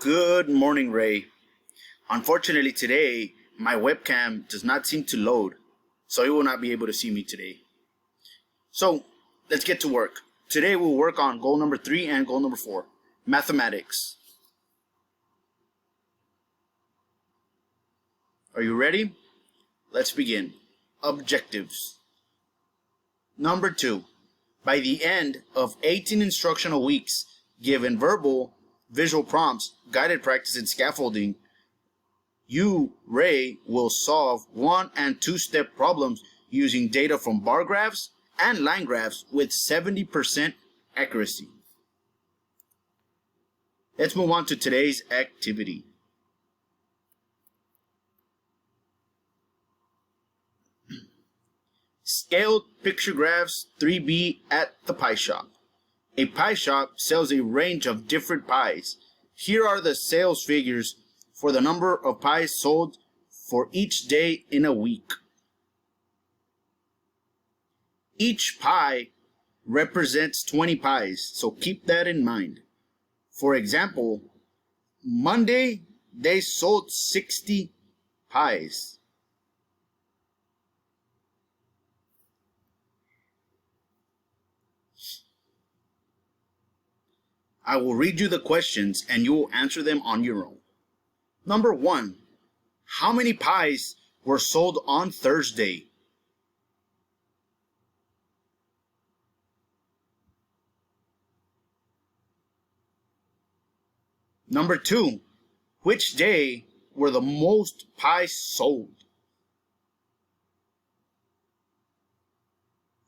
Good morning, Ray. Unfortunately today, my webcam does not seem to load, so you will not be able to see me today. So, let's get to work. Today we'll work on goal number 3 and goal number 4, mathematics. Are you ready? Let's begin. Objectives. Number 2. By the end of 18 instructional weeks, given verbal, visual prompts, guided practice, and scaffolding, you, Ray, will solve 1- and 2-step problems using data from bar graphs and line graphs with 70% accuracy. Let's move on to today's activity. Scaled picture graphs 3B at the pie shop. A pie shop sells a range of different pies. Here are the sales figures for the number of pies sold for each day in a week. Each pie represents 20 pies, so keep that in mind. For example, Monday they sold 60 pies. I will read you the questions and you will answer them on your own. Number 1. How many pies were sold on Thursday? Number 2. Which day were the most pies sold?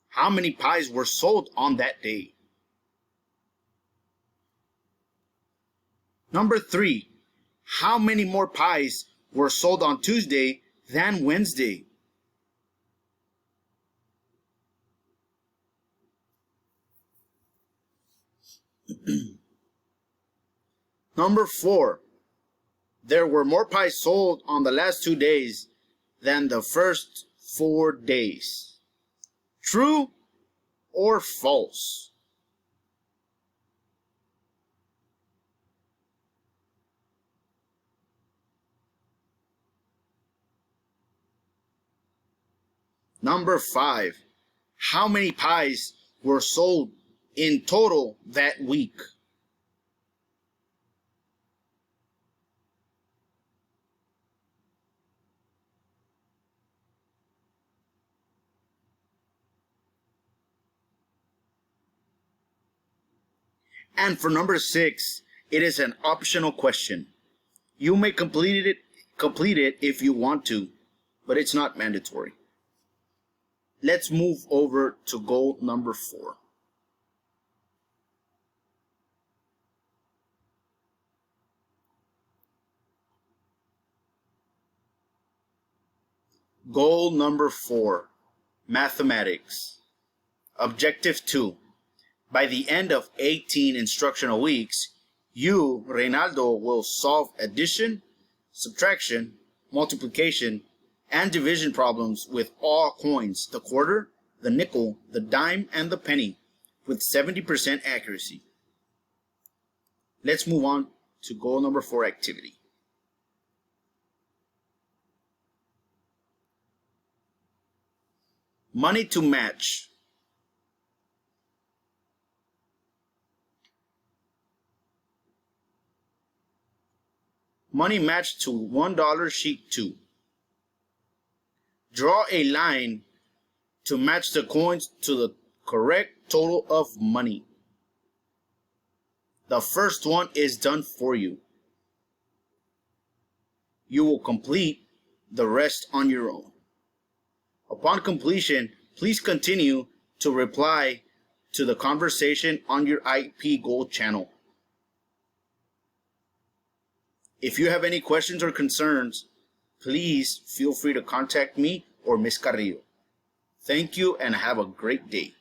How many pies were sold on that day? Number 3. How many more pies were sold on Tuesday than Wednesday? Number 4. There were more pies sold on the last 2 days than the first 4 days. True or false? Number 5. How many pies were sold in total that week? And for number 6, it is an optional question. You may complete it if you want to, but it's not mandatory. Let's move over to goal number 4. Goal number 4, mathematics. Objective 2. By the end of 18 instructional weeks, you, Reynaldo, will solve addition, subtraction, multiplication, and division problems with all coins, the quarter, the nickel, the dime, and the penny, with 70% accuracy. Let's move on to goal number 4 activity. Money to match. Money matched to $1 sheet 2. Draw a line to match the coins to the correct total of money. The first one is done for you. You will complete the rest on your own. Upon completion, please continue to reply to the conversation on your IEP Goal channel. If you have any questions or concerns, please feel free to contact me or Ms. Carrillo. Thank you and have a great day.